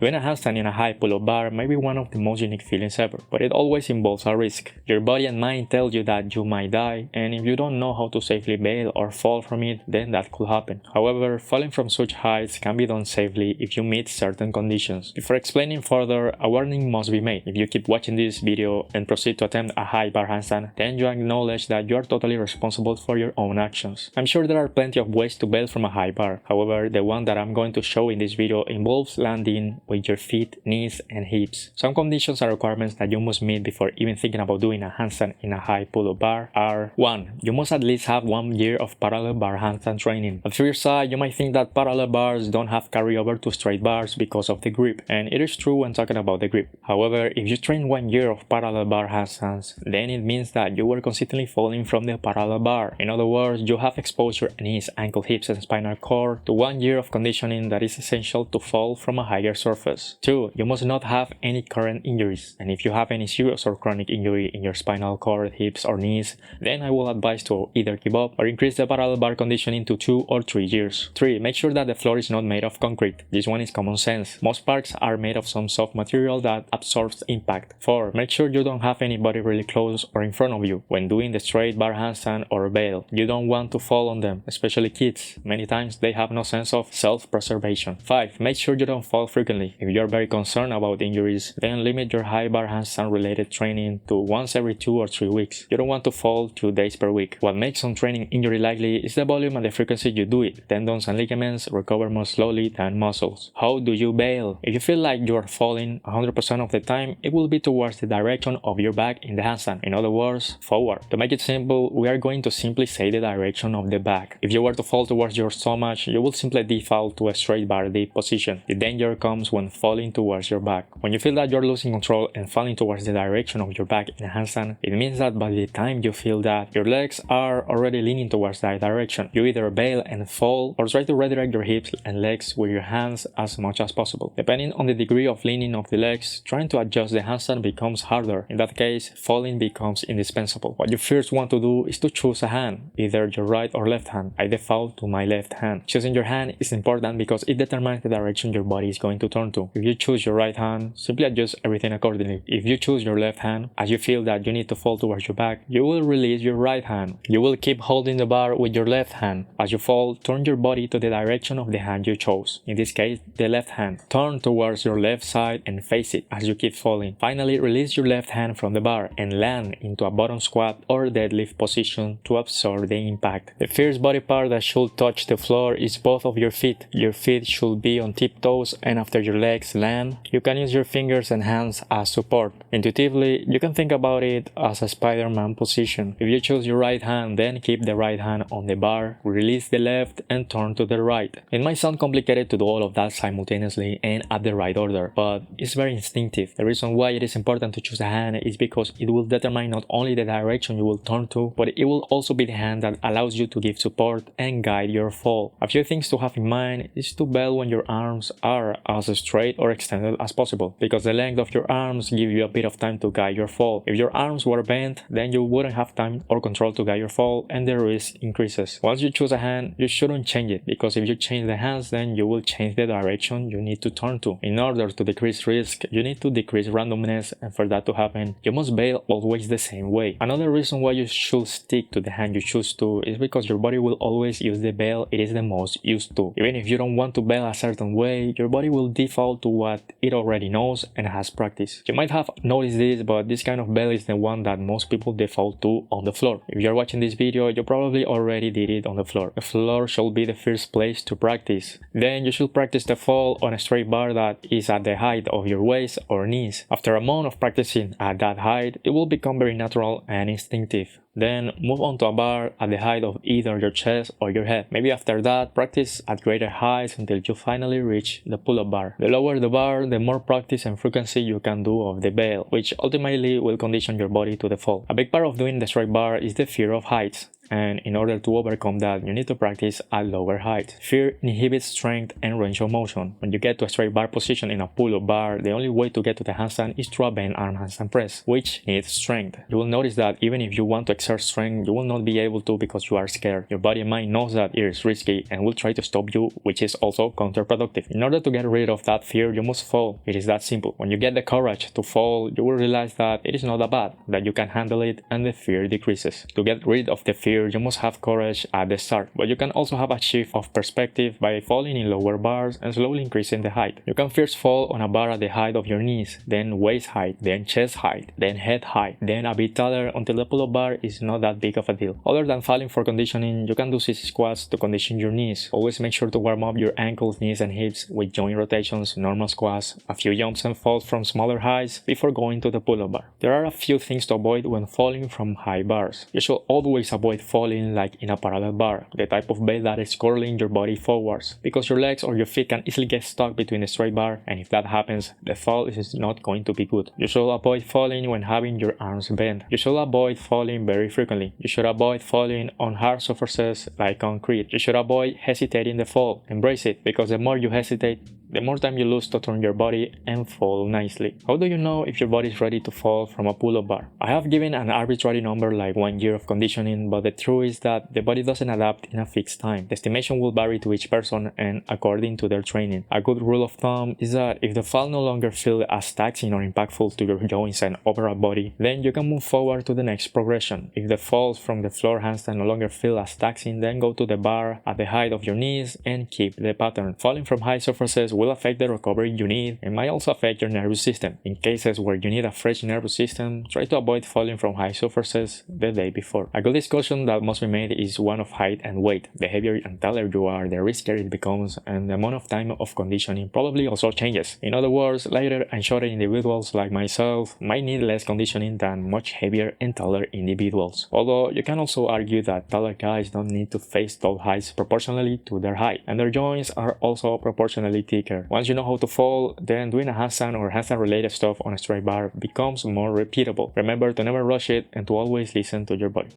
Doing a handstand in a high pull-up bar may be one of the most unique feelings ever, but it always involves a risk. Your body and mind tell you that you might die, and if you don't know how to safely bail or fall from it, then that could happen. However, falling from such heights can be done safely if you meet certain conditions. Before explaining further, a warning must be made. If you keep watching this video and proceed to attempt a high bar handstand, then you acknowledge that you are totally responsible for your own actions. I'm sure there are plenty of ways to bail from a high bar. However, the one that I'm going to show in this video involves landing with your feet, knees, and hips. Some conditions and requirements that you must meet before even thinking about doing a handstand in a high pull-up bar are: 1. You must at least have 1 year of parallel bar handstand training. At first sight, you might think that parallel bars don't have carryover to straight bars because of the grip, and it is true when talking about the grip. However, if you train 1 year of parallel bar handstands, then it means that you were consistently falling from the parallel bar. In other words, you have exposed your knees, ankle, hips, and spinal cord to 1 year of conditioning that is essential to fall from a higher surface. 2. You must not have any current injuries, and if you have any serious or chronic injury in your spinal cord, hips, or knees, then I will advise to either give up or increase the parallel bar conditioning to 2 or 3 years. 3. Make sure that the floor is not made of concrete. This one is common sense. Most parks are made of some soft material that absorbs impact. 4. Make sure you don't have anybody really close or in front of you when doing the straight bar handstand or bail. You don't want to fall on them, especially kids. Many times they have no sense of self-preservation. 5. Make sure you don't fall frequently. If you are very concerned about injuries, then limit your high bar handstand related training to once every 2 or 3 weeks. You don't want to fall 2 days per week. What makes some training injury likely is the volume and the frequency you do it. Tendons and ligaments recover more slowly than muscles. How do you bail? If you feel like you are falling 100% of the time, it will be towards the direction of your back in the handstand. In other words, forward. To make it simple, we are going to simply say the direction of the back. If you were to fall towards your stomach, you will simply default to a straight bar deep position. The danger comes when falling towards your back. When you feel that you're losing control and falling towards the direction of your back in a handstand, it means that by the time you feel that, your legs are already leaning towards that direction. You either bail and fall or try to redirect your hips and legs with your hands as much as possible. Depending on the degree of leaning of the legs, trying to adjust the handstand becomes harder. In that case, falling becomes indispensable. What you first want to do is to choose a hand, either your right or left hand. I default to my left hand. Choosing your hand is important because it determines the direction your body is going to turn to. If you choose your right hand, simply adjust everything accordingly. If you choose your left hand, as you feel that you need to fall towards your back, you will release your right hand. You will keep holding the bar with your left hand. As you fall, turn your body to the direction of the hand you chose. In this case, the left hand. Turn towards your left side and face it as you keep falling. Finally, release your left hand from the bar and land into a bottom squat or deadlift position to absorb the impact. The first body part that should touch the floor is both of your feet. Your feet should be on tiptoes, and after your legs land, you can use your fingers and hands as support. Intuitively, you can think about it as a Spider-Man position. If you choose your right hand, then keep the right hand on the bar, release the left, and turn to the right. It might sound complicated to do all of that simultaneously and at the right order, but it's very instinctive. The reason why it is important to choose a hand is because it will determine not only the direction you will turn to, but it will also be the hand that allows you to give support and guide your fall. A few things to have in mind is to bail when your arms are as straight or extended as possible, because the length of your arms give you a bit of time to guide your fall. If your arms were bent, then you wouldn't have time or control to guide your fall, and the risk increases. Once you choose a hand, you shouldn't change it, because if you change the hands, then you will change the direction you need to turn to. In order to decrease risk, you need to decrease randomness, and for that to happen, you must bail always the same way. Another reason why you should stick to the hand you choose to is because your body will always use the bail it is the most used to. Even if you don't want to bail a certain way, your body will default to what it already knows and has practiced. You might have noticed this, but this kind of bail is the one that most people default to on the floor. If you're watching this video, you probably already did it on the floor. The floor should be the first place to practice. Then you should practice the fall on a straight bar that is at the height of your waist or knees. After a month of practicing at that height, it will become very natural and instinctive. Then move on to a bar at the height of either your chest or your head. Maybe after that, practice at greater heights until you finally reach the pull-up bar. The lower the bar, the more practice and frequency you can do of the bail, which ultimately will condition your body to the fall. A big part of doing the straight bar is the fear of heights. and in order to overcome that, you need to practice at lower heights. Fear inhibits strength and range of motion. When you get to a straight bar position in a pull-up bar, the only way to get to the handstand is through a bent arm handstand press, which needs strength. You will notice that even if you want to exert strength, you will not be able to because you are scared. Your body and mind knows that it is risky and will try to stop you, which is also counterproductive. In order to get rid of that fear, you must fall. It is that simple. When you get the courage to fall, you will realize that it is not that bad, that you can handle it, and the fear decreases. To get rid of the fear, you must have courage at the start, but you can also have a shift of perspective by falling in lower bars and slowly increasing the height. You can first fall on a bar at the height of your knees, then waist height, then chest height, then head height, then a bit taller until the pull-up bar is not that big of a deal. Other than falling for conditioning, you can do sissy squats to condition your knees. Always make sure to warm up your ankles, knees and hips with joint rotations, normal squats, a few jumps and falls from smaller heights before going to the pull-up bar. There are a few things to avoid when falling from high bars. You should always avoid falling like in a parallel bar, the type of bed that is curling your body forwards, because your legs or your feet can easily get stuck between the straight bar, and if that happens, the fall is not going to be good. You should avoid falling when having your arms bent. You should avoid falling very frequently. You should avoid falling on hard surfaces like concrete. You should avoid hesitating the fall. Embrace it, because the more you hesitate, the more time you lose to turn your body and fall nicely. How do you know if your body is ready to fall from a pull-up bar? I have given an arbitrary number like 1 year of conditioning, but the truth is that the body doesn't adapt in a fixed time. The estimation will vary to each person and according to their training. A good rule of thumb is that if the fall no longer feels as taxing or impactful to your joints and overall body, then you can move forward to the next progression. If the falls from the floor handstand no longer feel as taxing, then go to the bar at the height of your knees and keep the pattern. Falling from high surfaces will affect the recovery you need and might also affect your nervous system. In cases where you need a fresh nervous system, try to avoid falling from high surfaces the day before. A good discussion that must be made is one of height and weight. The heavier and taller you are, the riskier it becomes, and the amount of time of conditioning probably also changes. In other words, lighter and shorter individuals like myself might need less conditioning than much heavier and taller individuals. Although you can also argue that taller guys don't need to face tall heights proportionally to their height, and their joints are also proportionally thicker. Once you know how to fall, then doing a handstand or handstand related stuff on a straight bar becomes more repeatable. Remember to never rush it and to always listen to your body.